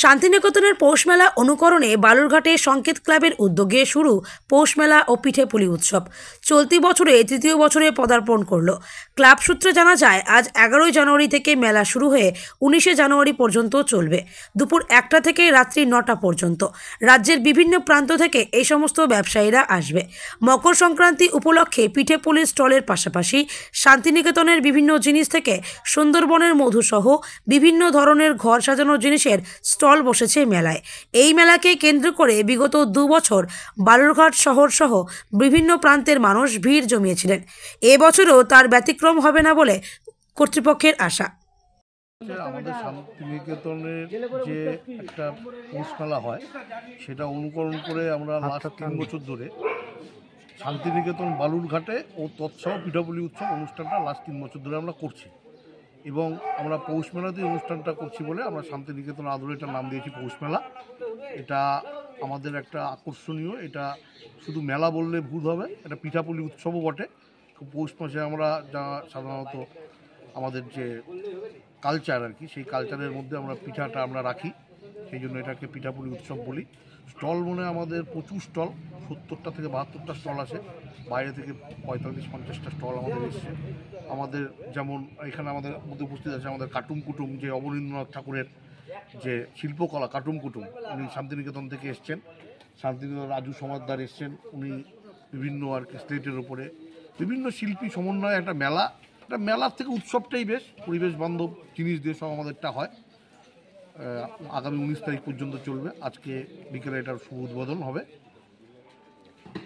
শান্তিনিকেতনের পৌষমেলা অনুকরণে বালুরঘাটে সংকেত ক্লাবের উদ্যোগে শুরু পৌষমেলা ও পিঠেপুলি উৎসব। চলতি বছরে তৃতীয় বছরে পদার্পণ করল। ক্লাব সূত্রে জানা যায়, আজ 11 জানুয়ারি থেকে মেলা শুরু হয়ে 19 জানুয়ারি পর্যন্ত চলবে। দুপুর 1টা থেকে রাত্রি 9টা পর্যন্ত রাজ্যের বিভিন্ন প্রান্ত থেকে এই সমস্ত ব্যবসায়ীরা আসবে। মকর সংক্রান্তি উপলক্ষে পিঠেপুলির স্টলের পাশাপাশি শান্তিনিকেতনের বিভিন্ন জিনিস থেকে সুন্দরবনের মধুসহ বিভিন্ন ধরনের ঘর সাজানোর জিনিসের স্টল বসেছে মেলায়। এই মেলাকে কেন্দ্র করে বিগত 2 বছর বালুরঘাট শহর সহ বিভিন্ন প্রান্তের মানুষ ভিড় জমিয়েছিলেন। এবছরও তার ব্যতিক্রম হবে না বলে কর্তৃপক্ষের আশা। আমাদের শান্তিনিকেতনের যে একটা পৌষ মেলা হয় সেটা অনুকরণ করে আমরা লাস্ট 3 বছর ধরে শান্তিনিকেতন বালুরঘাটে ও তৎসহ পিঠাপুলি উৎসব অনুষ্ঠানটা লাস্ট 3 বছর ধরে আমরা করছি এবং আমরা পৌষ মেলাতেই অনুষ্ঠানটা করছি বলে আমরা শান্তিনিকেতন আদরে এটার নাম দিয়েছি পৌষ মেলা। এটা আমাদের একটা আকর্ষণীয়, এটা শুধু মেলা বললে ভুল হবে, এটা পিঠাপুলি উৎসবও বটে। পৌষ মাসে আমরা যা সাধারণত আমাদের যে কালচার আর কি, সেই কালচারের মধ্যে আমরা পিঠাটা আমরা রাখি, সেই জন্য এটাকে পিঠাপুলি উৎসব বলি। স্টল মনে আমাদের প্রচুর স্টল, 70টা থেকে 72টা স্টল আসে, বাইরে থেকে 45-50টা স্টল আমাদের এসছে। আমাদের যেমন এখানে আমাদের মধ্যে উপস্থিত আছে আমাদের কাটুম কুটুম, যে অবনীন্দ্রনাথ ঠাকুরের যে শিল্পকলা কাটুম কুটুম, উনি শান্তিনিকেতন থেকে এসছেন। শান্তিনিকেতন রাজু সমাজদার এসছেন, উনি বিভিন্ন আর কি স্লেটের ওপরে বিভিন্ন শিল্পী সমন্বয়ে একটা মেলা, একটা মেলার থেকে উৎসবটাই বেশ পরিবেশ বান্ধব জিনিস দিয়ে সব আমাদেরটা হয়। আগামী 19 তারিখ পর্যন্ত চলবে। আজকে বিকেলে এটার শুভ উদ্বোধন হবে।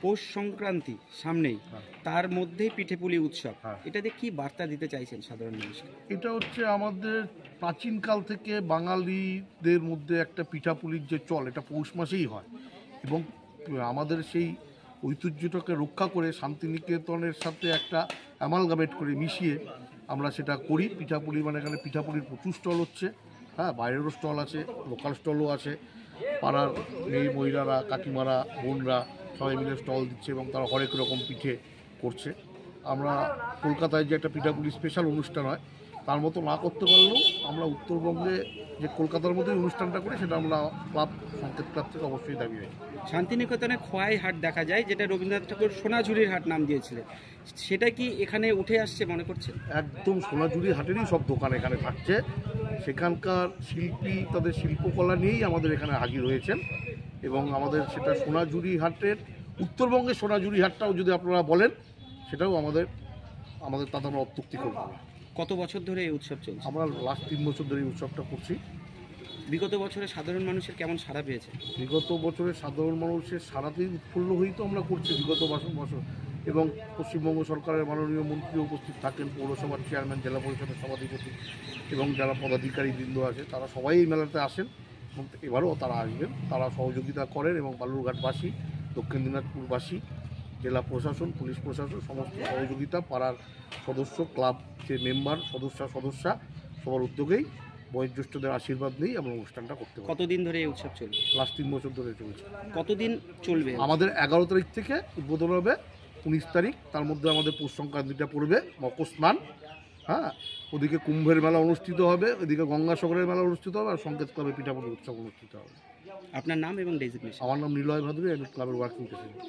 পৌষ সংক্রান্তি সামনেই, তার মধ্যেই পিঠেপুলি উৎসব, এটাতে কি বার্তা দিতে চাইছেন সাধারণ মানুষকে? এটা হচ্ছে আমাদের প্রাচীনকাল থেকে বাঙালিদের মধ্যে একটা পিঠাপুলির যে চল, এটা পৌষ মাসেই হয় এবং আমাদের সেই ঐতিহ্যটাকে রক্ষা করে শান্তিনিকেতনের সাথে একটা অ্যামালগামেট করে মিশিয়ে আমরা সেটা করি। পিঠাপুলি মানে এখানে পিঠাপুলির প্রচুর স্টল হচ্ছে, বাইরেরও স্টল আছে, লোকাল স্টলও আছে। পাড়ার মেয়ে মহিলারা, কাকিমারা, বোনরা সবাই মিলে স্টল দিচ্ছে এবং তারা হরেক রকম পিঠে করছে। আমরা কলকাতায় যে একটা পিঠাপুলি স্পেশাল অনুষ্ঠান হয় তার মতো না করতে পারলেও আমরা উত্তরবঙ্গে যে কলকাতার মধ্যেই অনুষ্ঠানটা করি, সেটা আমরা ক্লাব সংকেত ক্লাব থেকে অবশ্যই দাবি রাখি। শান্তিনিকেতনে খোয়াই হাট দেখা যায়, যেটা রবীন্দ্রনাথ ঠাকুর সোনাঝুরির হাট নাম দিয়েছিলেন, সেটা কি এখানে উঠে আসছে মনে করছে? একদম সোনাঝুরির হাটেরই সব দোকান এখানে থাকছে। সেখানকার শিল্পী তাদের শিল্পকলা নিয়েই আমাদের এখানে হাজির হয়েছেন এবং আমাদের সেটা সোনাঝুরি হাটের, উত্তরবঙ্গের সোনাঝুরি হাটটাও যদি আপনারা বলেন, সেটাও আমাদের তাতে আমরা অত্যুক্তি করব। কত বছর ধরে এই উৎসব চলছে? আমরা লাস্ট 3 বছর ধরে এই উৎসবটা করছি। বিগত বছরে সাধারণ মানুষের কেমন সাড়া পেয়েছে? বিগত বছরে সাধারণ মানুষের সারাতেই উৎফুল্ল হয়েই তো আমরা করছি বিগত বছর এবং পশ্চিমবঙ্গ সরকারের মাননীয় মন্ত্রী উপস্থিত থাকেন, পৌরসভার চেয়ারম্যান, জেলা পরিষদের সভাধিপতি এবং যারা পদাধিকারী বৃন্দ আছে তারা সবাই এই মেলাতে আসেন এবং এবারও তারা আসবেন। তারা সহযোগিতা করেন এবং বালুরঘাটবাসী, দক্ষিণ দিনাজপুরবাসী, জেলা প্রশাসন, পুলিশ প্রশাসন সমস্ত সহযোগিতা, পাড়ার সদস্য, ক্লাব যে মেম্বার, সদস্যা সবার উদ্যোগেই বয়োজ্যেষ্ঠদের আশীর্বাদ নিয়েই আমরা অনুষ্ঠানটা করতে পারি। কতদিন ধরে এই উৎসব চলবে? লাস্ট 3 বছর ধরে চলছে। কতদিন চলবে? আমাদের 11 তারিখ থেকে উদ্বোধন হবে 19 তারিখ, তার মধ্যে আমাদের পৌষ সংক্রান্তিটা পড়বে, মকর স্নান, ওদিকে কুম্ভের মেলা অনুষ্ঠিত হবে, ওদিকে গঙ্গাসাগরের মেলা অনুষ্ঠিত হবে, আর সংকেত ক্লাবে পিঠাপুলি উৎসব অনুষ্ঠিত হবে। আপনার নাম এবং ডেজিগনেশন? আমার নাম নিলয় ভাদুরী, আমি ক্লাবের ওয়ার্কিং প্রেসিডেন্ট।